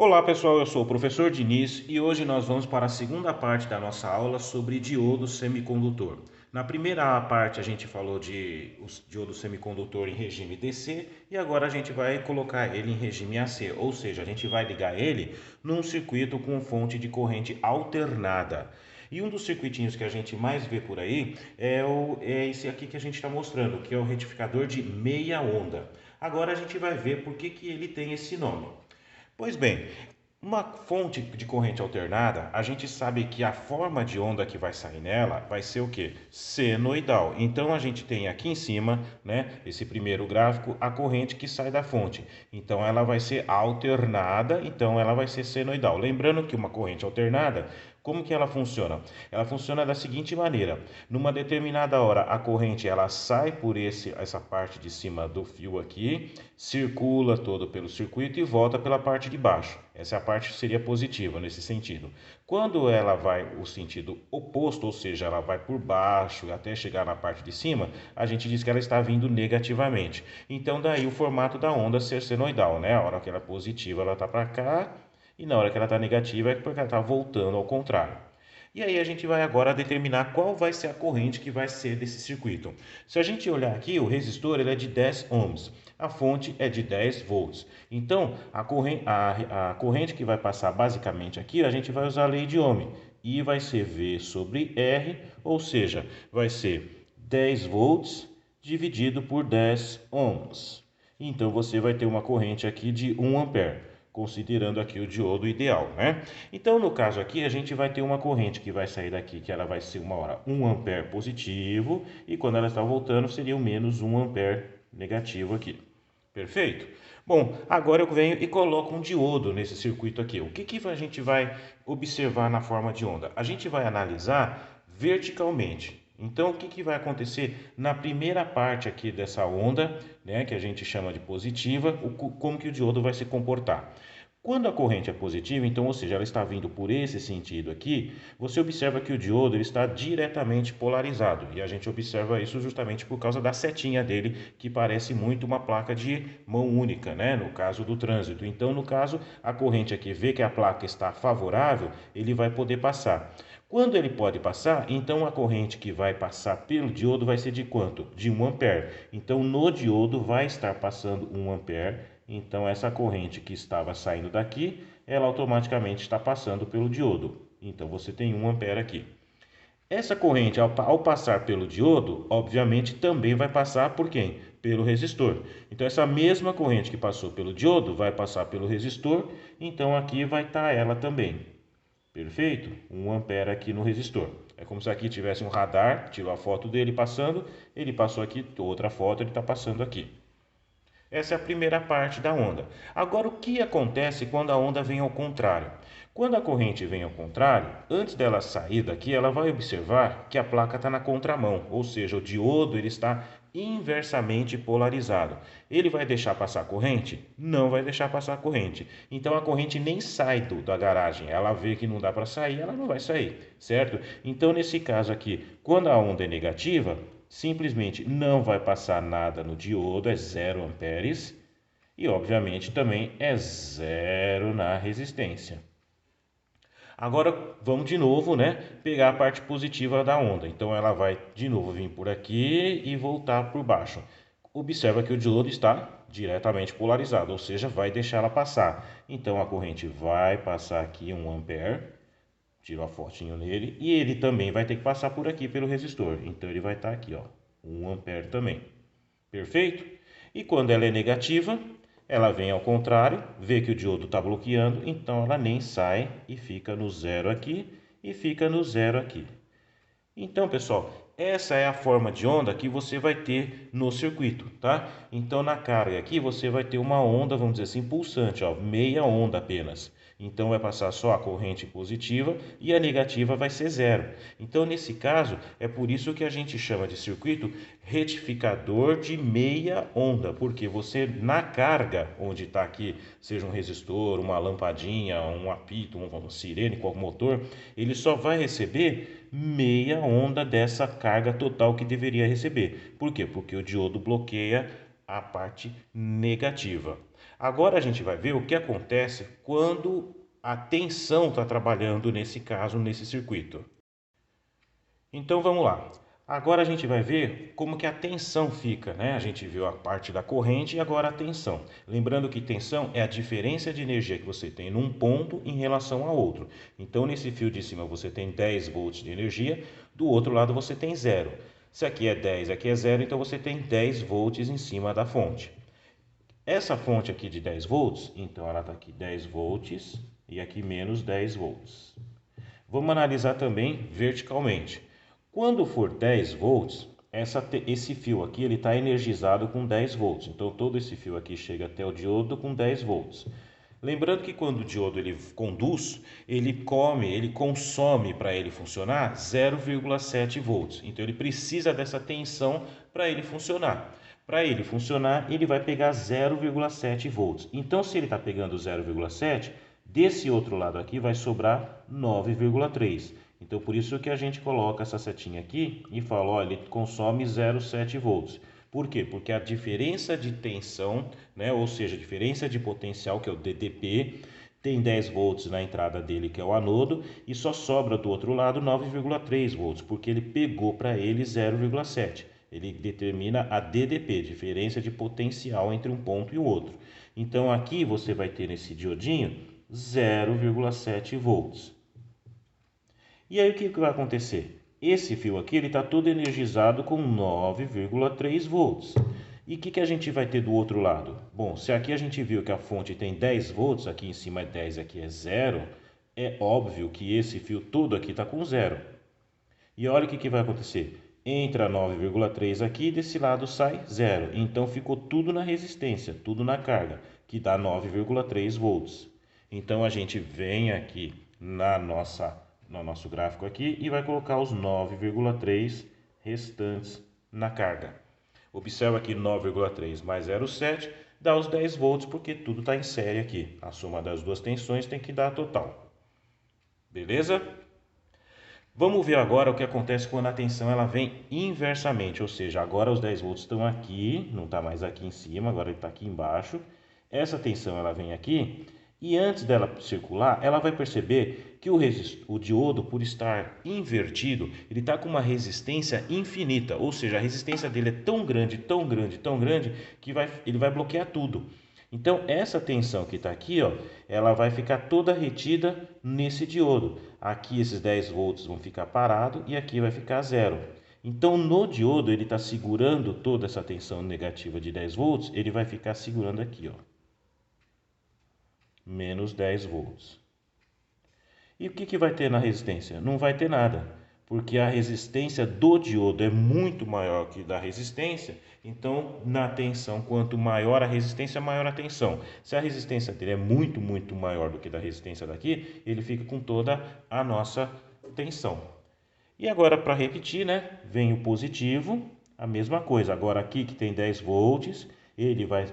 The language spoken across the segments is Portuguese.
Olá pessoal, eu sou o professor Diniz e hoje nós vamos para a segunda parte da nossa aula sobre diodo semicondutor. Na primeira parte a gente falou de os diodo semicondutor em regime DC e agora a gente vai colocar ele em regime AC, ou seja, a gente vai ligar ele num circuito com fonte de corrente alternada. E um dos circuitinhos que a gente mais vê por aí é esse aqui que a gente está mostrando, que é o retificador de meia onda. Agora a gente vai ver por que ele tem esse nome. Pois bem, uma fonte de corrente alternada, a gente sabe que a forma de onda que vai sair nela vai ser o quê? Senoidal. Então a gente tem aqui em cima, né, esse primeiro gráfico, a corrente que sai da fonte. Então ela vai ser alternada, então ela vai ser senoidal. Lembrando que uma corrente alternada, como que ela funciona? Ela funciona da seguinte maneira: numa determinada hora a corrente ela sai por essa parte de cima do fio aqui, circula todo pelo circuito e volta pela parte de baixo. Essa é a parte que seria positiva nesse sentido. Quando ela vai o sentido oposto, ou seja, ela vai por baixo até chegar na parte de cima, a gente diz que ela está vindo negativamente. Então daí o formato da onda ser senoidal, né? A hora que ela é positiva ela está para cá e na hora que ela está negativa é porque ela está voltando ao contrário. E aí a gente vai agora determinar qual vai ser a corrente que vai ser desse circuito. Se a gente olhar aqui, o resistor ele é de 10 ohms, a fonte é de 10 volts. Então, a corrente que vai passar basicamente aqui, a gente vai usar a lei de Ohm. I vai ser V sobre R, ou seja, vai ser 10 volts dividido por 10 ohms. Então, você vai ter uma corrente aqui de 1 ampere, considerando aqui o diodo ideal, né? Então, no caso aqui, a gente vai ter uma corrente que vai sair daqui, que ela vai ser uma hora 1 ampere positivo, e quando ela está voltando, seria o menos 1 ampere negativo aqui. Perfeito? Bom, agora eu venho e coloco um diodo nesse circuito aqui. O que a gente vai observar na forma de onda? A gente vai analisar verticalmente. Então, o que vai acontecer na primeira parte aqui dessa onda, né, que a gente chama de positiva, como que o diodo vai se comportar? Quando a corrente é positiva, então, ou seja, ela está vindo por esse sentido aqui, você observa que o diodo ele está diretamente polarizado. E a gente observa isso justamente por causa da setinha dele, que parece muito uma placa de mão única, né? No caso do trânsito. Então, no caso, a corrente aqui vê que a placa está favorável, ele vai poder passar. Quando ele pode passar, então a corrente que vai passar pelo diodo vai ser de quanto? De 1 ampere. Então, no diodo vai estar passando 1 ampere. Então, essa corrente que estava saindo daqui, ela automaticamente está passando pelo diodo. Então, você tem 1 ampere aqui. Essa corrente, ao passar pelo diodo, obviamente também vai passar por quem? Pelo resistor. Então, essa mesma corrente que passou pelo diodo vai passar pelo resistor. Então, aqui vai estar ela também. Perfeito? 1 ampere aqui no resistor. É como se aqui tivesse um radar, tirou a foto dele passando, ele passou aqui, outra foto, ele está passando aqui. Essa é a primeira parte da onda. Agora, o que acontece quando a onda vem ao contrário? Quando a corrente vem ao contrário, antes dela sair daqui, ela vai observar que a placa está na contramão, ou seja, o diodo ele está inversamente polarizado. Ele vai deixar passar a corrente? Não vai deixar passar a corrente. Então a corrente nem sai da garagem. Ela vê que não dá para sair, ela não vai sair, certo? Então, nesse caso aqui, quando a onda é negativa, simplesmente não vai passar nada no diodo, é 0 amperes, e obviamente também é zero na resistência. Agora vamos de novo, né, pegar a parte positiva da onda. Então ela vai de novo vir por aqui e voltar por baixo. Observa que o diodo está diretamente polarizado, ou seja, vai deixar ela passar. Então a corrente vai passar aqui 1 ampere, tiro a fotinho nele, e ele também vai ter que passar por aqui pelo resistor. Então ele vai estar aqui, ó, 1 ampere também. Perfeito? E quando ela é negativa, ela vem ao contrário, vê que o diodo está bloqueando, então ela nem sai e fica no zero aqui e fica no zero aqui. Então, pessoal, essa é a forma de onda que você vai ter no circuito, tá? Então, na carga aqui, você vai ter uma onda, vamos dizer assim, pulsante, ó, meia onda apenas. Então, vai passar só a corrente positiva e a negativa vai ser zero. Então, nesse caso, é por isso que a gente chama de circuito retificador de meia onda, porque você, na carga, onde está aqui, seja um resistor, uma lampadinha, um apito, uma sirene, qualquer motor, ele só vai receber meia onda dessa carga total que deveria receber. Por quê? Porque o diodo bloqueia a parte negativa. Agora a gente vai ver o que acontece quando a tensão está trabalhando nesse caso, nesse circuito. Então vamos lá. Agora a gente vai ver como que a tensão fica, né? A gente viu a parte da corrente e agora a tensão. Lembrando que tensão é a diferença de energia que você tem num ponto em relação a outro. Então nesse fio de cima você tem 10 volts de energia, do outro lado você tem zero. Se aqui é 10, aqui é zero, então você tem 10 volts em cima da fonte. Essa fonte aqui de 10 volts, então ela está aqui 10 volts e aqui menos 10 volts. Vamos analisar também verticalmente. Quando for 10 volts, esse fio aqui está energizado com 10 volts. Então, todo esse fio aqui chega até o diodo com 10 volts. Lembrando que quando o diodo ele conduz, ele consome para ele funcionar 0,7 volts. Então, ele precisa dessa tensão para ele funcionar. Para ele funcionar, ele vai pegar 0,7 volts. Então, se ele está pegando 0,7, desse outro lado aqui vai sobrar 9,3. Então, por isso que a gente coloca essa setinha aqui e fala, olha, ele consome 0,7 volts. Por quê? Porque a diferença de tensão, né, ou seja, a diferença de potencial, que é o DDP, tem 10 volts na entrada dele, que é o anodo, e só sobra do outro lado 9,3 volts, porque ele pegou para ele 0,7. Ele determina a DDP, diferença de potencial entre um ponto e o outro. Então, aqui você vai ter nesse diodinho 0,7 volts. E aí o que vai acontecer? Esse fio aqui está todo energizado com 9,3 volts. E o que a gente vai ter do outro lado? Bom, se aqui a gente viu que a fonte tem 10 volts, aqui em cima é 10, aqui é 0, é óbvio que esse fio todo aqui está com 0. E olha o que vai acontecer. Entra 9,3 aqui e desse lado sai 0. Então ficou tudo na resistência, tudo na carga, que dá 9,3 volts. Então a gente vem aqui no nosso gráfico aqui e vai colocar os 9,3 restantes na carga. Observa aqui 9,3 mais 0,7 dá os 10 volts, porque tudo está em série aqui. A soma das duas tensões tem que dar a total. Beleza? Vamos ver agora o que acontece quando a tensão ela vem inversamente, ou seja, agora os 10 volts estão aqui, não está mais aqui em cima, agora ele está aqui embaixo. Essa tensão ela vem aqui e antes dela circular, ela vai perceber que o diodo, por estar invertido, ele está com uma resistência infinita, ou seja, a resistência dele é tão grande, tão grande, tão grande, que ele vai bloquear tudo. Então, essa tensão que está aqui, ó, ela vai ficar toda retida nesse diodo. Aqui esses 10 volts vão ficar parados e aqui vai ficar zero. Então, no diodo, ele está segurando toda essa tensão negativa de 10 volts, ele vai ficar segurando aqui, ó, menos 10 volts. E o que vai ter na resistência? Não vai ter nada, porque a resistência do diodo é muito maior que da resistência. Então, na tensão, quanto maior a resistência, maior a tensão. Se a resistência dele é muito, muito maior do que da resistência daqui, ele fica com toda a nossa tensão. E agora, para repetir, né, vem o positivo, a mesma coisa. Agora aqui que tem 10 volts, ele vai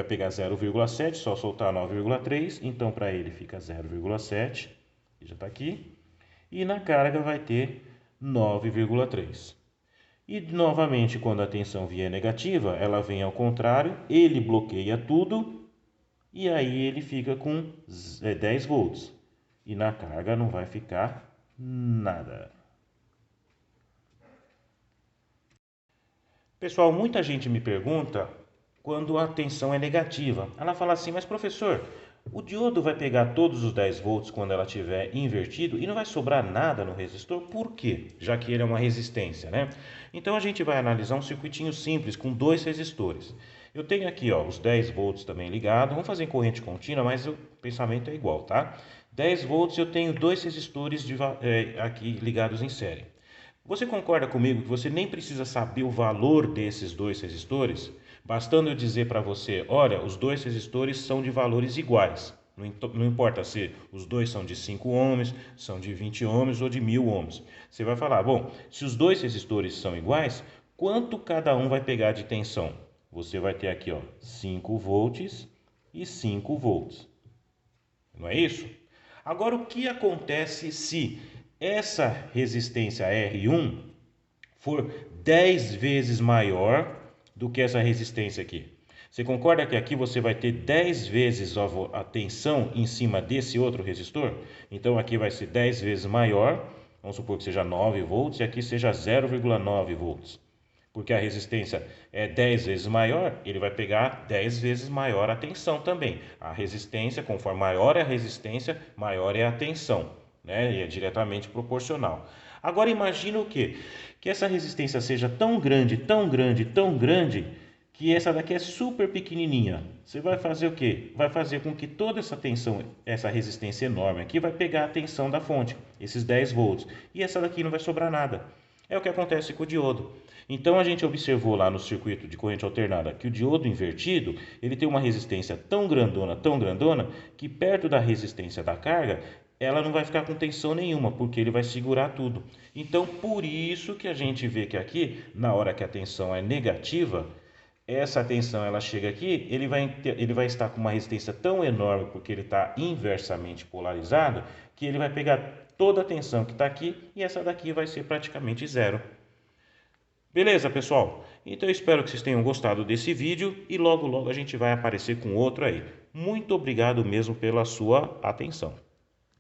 pegar 0,7, só soltar 9,3, então para ele fica 0,7, já está aqui. E na carga vai ter 9,3. E novamente, quando a tensão vier negativa, ela vem ao contrário, ele bloqueia tudo e aí ele fica com 10 volts. E na carga não vai ficar nada. Pessoal, muita gente me pergunta quando a tensão é negativa. Ela fala assim, mas professor, o diodo vai pegar todos os 10 volts quando ela estiver invertido e não vai sobrar nada no resistor? Por quê? Já que ele é uma resistência, né? Então a gente vai analisar um circuitinho simples com dois resistores. Eu tenho aqui ó, os 10 volts também ligados. Vamos fazer em corrente contínua, mas o pensamento é igual, tá? 10 volts eu tenho dois resistores aqui ligados em série. Você concorda comigo que você nem precisa saber o valor desses dois resistores? Bastando eu dizer para você, olha, os dois resistores são de valores iguais. Não importa se os dois são de 5 ohms, são de 20 ohms ou de 1000 ohms. Você vai falar, bom, se os dois resistores são iguais, quanto cada um vai pegar de tensão? Você vai ter aqui ó, 5 volts e 5 volts. Não é isso? Agora, o que acontece se essa resistência R1 for 10 vezes maior do que essa resistência aqui? Você concorda que aqui você vai ter 10 vezes a tensão em cima desse outro resistor? Então aqui vai ser 10 vezes maior, vamos supor que seja 9 volts e aqui seja 0,9 volts. Porque a resistência é 10 vezes maior, ele vai pegar 10 vezes maior a tensão também. A resistência, conforme maior é a resistência, maior é a tensão, né? E é diretamente proporcional. Agora imagina o quê? Que essa resistência seja tão grande, tão grande, tão grande, que essa daqui é super pequenininha. Você vai fazer o quê? Vai fazer com que toda essa tensão, essa resistência enorme aqui, vai pegar a tensão da fonte, esses 10 volts. E essa daqui não vai sobrar nada. É o que acontece com o diodo. Então a gente observou lá no circuito de corrente alternada que o diodo invertido, ele tem uma resistência tão grandona, que perto da resistência da carga, ela não vai ficar com tensão nenhuma, porque ele vai segurar tudo. Então por isso que a gente vê que aqui, na hora que a tensão é negativa, essa tensão ela chega aqui, ele vai estar com uma resistência tão enorme, porque ele está inversamente polarizado, que ele vai pegar toda a tensão que está aqui e essa daqui vai ser praticamente zero. Beleza, pessoal? Então eu espero que vocês tenham gostado desse vídeo e logo a gente vai aparecer com outro aí. Muito obrigado mesmo pela sua atenção.